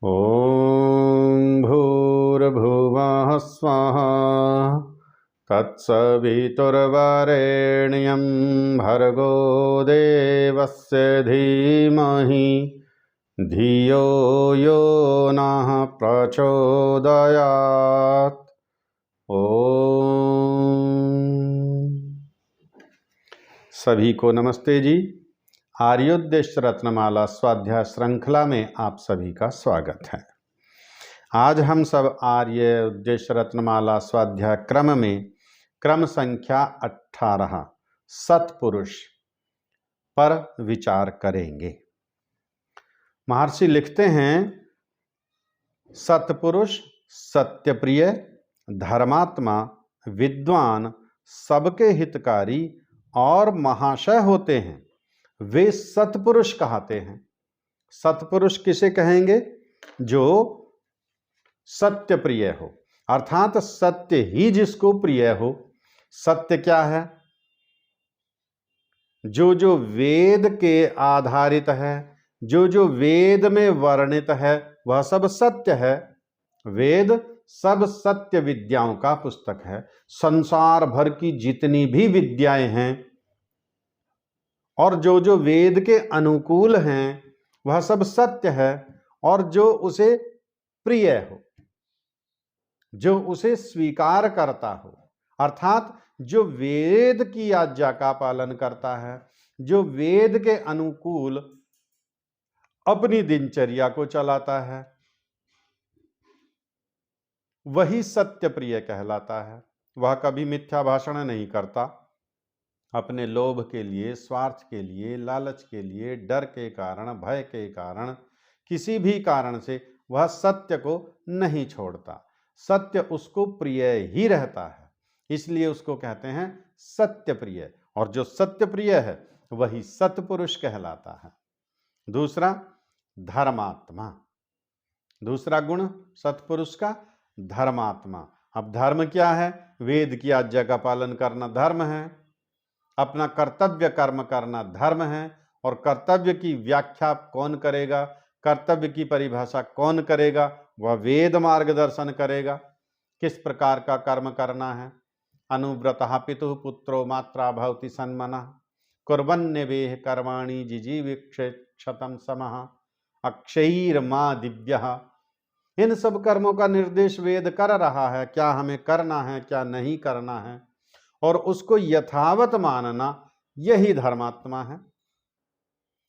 ॐ भूर्भुवः स्वः तत्सवितुर्वरेण्यं भर्गो देवस्य धीमहि धियो यो नः प्रचोदयात्। ओम सभी को नमस्ते जी। आर्योद्देश्य रत्नमाला स्वाध्याय श्रृंखला में आप सभी का स्वागत है। आज हम सब आर्य उद्देश्य रत्नमाला स्वाध्याय क्रम में क्रम संख्या 18 सत्पुरुष पर विचार करेंगे। महर्षि लिखते हैं, सत्पुरुष सत्यप्रिय, धर्मात्मा, विद्वान, सबके हितकारी और महाशय होते हैं। वे सत्पुरुष कहते हैं। सत्पुरुष किसे कहेंगे? जो सत्य प्रिय हो, अर्थात सत्य ही जिसको प्रिय हो। सत्य क्या है? जो वेद के आधारित है, जो वेद में वर्णित है, वह सब सत्य है। वेद सब सत्य विद्याओं का पुस्तक है। संसार भर की जितनी भी विद्याएं हैं और जो वेद के अनुकूल हैं, वह सब सत्य है। और जो उसे प्रिय हो, जो उसे स्वीकार करता हो, अर्थात जो वेद की आज्ञा का पालन करता है, जो वेद के अनुकूल अपनी दिनचर्या को चलाता है, वही सत्य प्रिय कहलाता है। वह कभी मिथ्या भाषण नहीं करता। अपने लोभ के लिए, स्वार्थ के लिए, लालच के लिए, डर के कारण, भय के कारण, किसी भी कारण से वह सत्य को नहीं छोड़ता। सत्य उसको प्रिय ही रहता है, इसलिए उसको कहते हैं सत्य प्रिय। और जो सत्य प्रिय है वही सत्पुरुष कहलाता है। दूसरा, धर्मात्मा। दूसरा गुण सत्पुरुष का धर्मात्मा। अब धर्म क्या है? वेद की आज्ञा का पालन करना धर्म है। अपना कर्तव्य कर्म करना धर्म है। और कर्तव्य की व्याख्या कौन करेगा, कर्तव्य की परिभाषा कौन करेगा? वह वेद मार्गदर्शन करेगा। किस प्रकार का कर्म करना है? अनुव्रतः पितुः पुत्रो मात्रा भवति सन्मनः कुर्वन्नेवेह कर्माणि जिजीविक्षेक्षतं समः अक्षयैर्मा दिव्यः। इन सब कर्मों का निर्देश वेद कर रहा है, क्या हमें करना है, क्या नहीं करना है, और उसको यथावत मानना, यही धर्मात्मा है।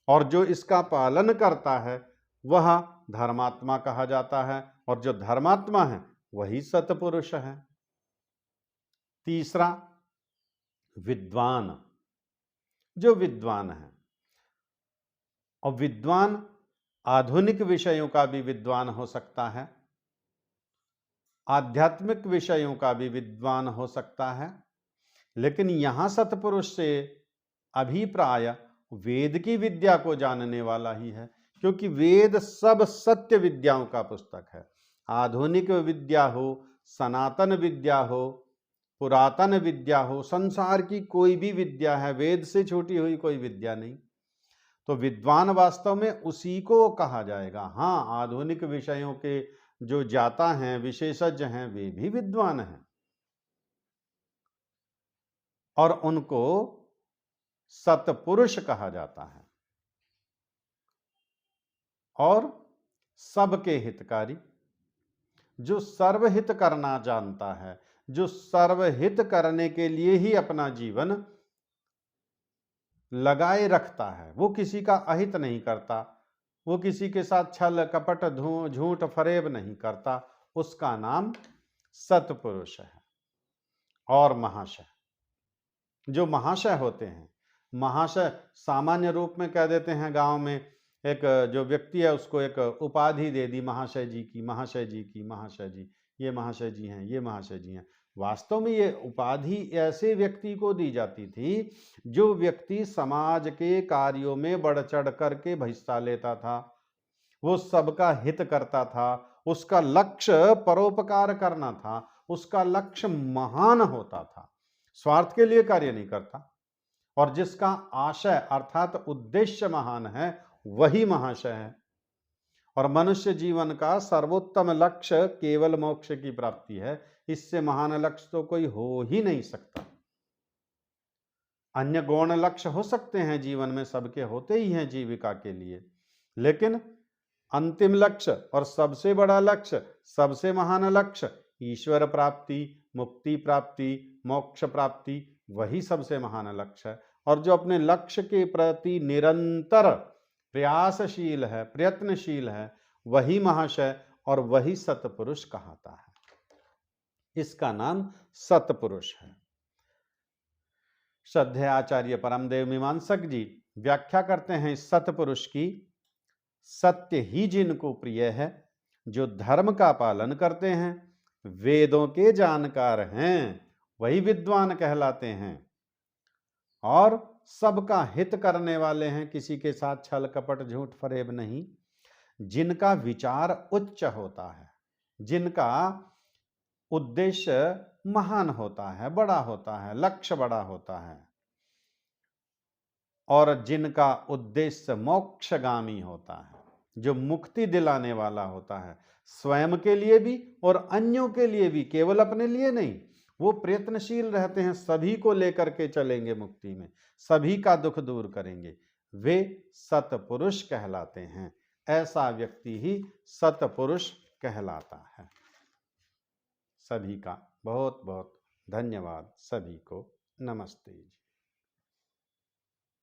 और जो इसका पालन करता है वह धर्मात्मा कहा जाता है। और जो धर्मात्मा है वही सत्पुरुष है। तीसरा, विद्वान। जो विद्वान है, और विद्वान आधुनिक विषयों का भी विद्वान हो सकता है, आध्यात्मिक विषयों का भी विद्वान हो सकता है, लेकिन यहां सत्पुरुष से अभिप्राय वेद की विद्या को जानने वाला ही है, क्योंकि वेद सब सत्य विद्याओं का पुस्तक है। आधुनिक विद्या हो, सनातन विद्या हो, पुरातन विद्या हो, संसार की कोई भी विद्या है, वेद से छूटी हुई कोई विद्या नहीं। तो विद्वान वास्तव में उसी को कहा जाएगा। हाँ, आधुनिक विषयों के जो ज्ञाता हैं, विशेषज्ञ हैं, वे भी विद्वान हैं और उनको सत्पुरुष कहा जाता है। और सबके हितकारी, जो सर्वहित करना जानता है, जो सर्वहित करने के लिए ही अपना जीवन लगाए रखता है, वो किसी का अहित नहीं करता, वो किसी के साथ छल कपट झूठ फरेब नहीं करता, उसका नाम सत्पुरुष है। और महाशय, जो महाशय होते हैं, महाशय सामान्य रूप में कह देते हैं। गांव में एक जो व्यक्ति है उसको एक उपाधि दे दी, महाशय जी की, महाशय जी की, महाशय जी, ये महाशय जी हैं, ये महाशय जी हैं। वास्तव में ये उपाधि ऐसे व्यक्ति को दी जाती थी जो व्यक्ति समाज के कार्यों में बढ़ चढ़ करके हिस्सा लेता था, वो सबका हित करता था, उसका लक्ष्य परोपकार करना था, उसका लक्ष्य महान होता था, स्वार्थ के लिए कार्य नहीं करता। और जिसका आशय अर्थात उद्देश्य महान है, वही महाशय है। और मनुष्य जीवन का सर्वोत्तम लक्ष्य केवल मोक्ष की प्राप्ति है। इससे महान लक्ष्य तो कोई हो ही नहीं सकता। अन्य गौण लक्ष्य हो सकते हैं, जीवन में सबके होते ही हैं जीविका के लिए, लेकिन अंतिम लक्ष्य और सबसे बड़ा लक्ष्य, सबसे महान लक्ष्य ईश्वर प्राप्ति, मुक्ति प्राप्ति, मोक्ष प्राप्ति, वही सबसे महान लक्ष्य है। और जो अपने लक्ष्य के प्रति निरंतर प्रयासशील है, प्रयत्नशील है, वही महाशय और वही सतपुरुष कहलाता है। इसका नाम सतपुरुष है। श्रद्धेय आचार्य परमदेव मीमांसक जी व्याख्या करते हैं इस सतपुरुष की। सत्य ही जिनको प्रिय है, जो धर्म का पालन करते हैं, वेदों के जानकार हैं, वही विद्वान कहलाते हैं और सबका हित करने वाले हैं, किसी के साथ छल कपट झूठ फरेब नहीं। जिनका विचार उच्च होता है, जिनका उद्देश्य महान होता है, बड़ा होता है, लक्ष्य बड़ा होता है, और जिनका उद्देश्य मोक्षगामी होता है, जो मुक्ति दिलाने वाला होता है, स्वयं के लिए भी और अन्यों के लिए भी, केवल अपने लिए नहीं, वो प्रयत्नशील रहते हैं, सभी को लेकर के चलेंगे मुक्ति में, सभी का दुख दूर करेंगे, वे सतपुरुष कहलाते हैं। ऐसा व्यक्ति ही सतपुरुष कहलाता है। सभी का बहुत बहुत धन्यवाद। सभी को नमस्ते जी।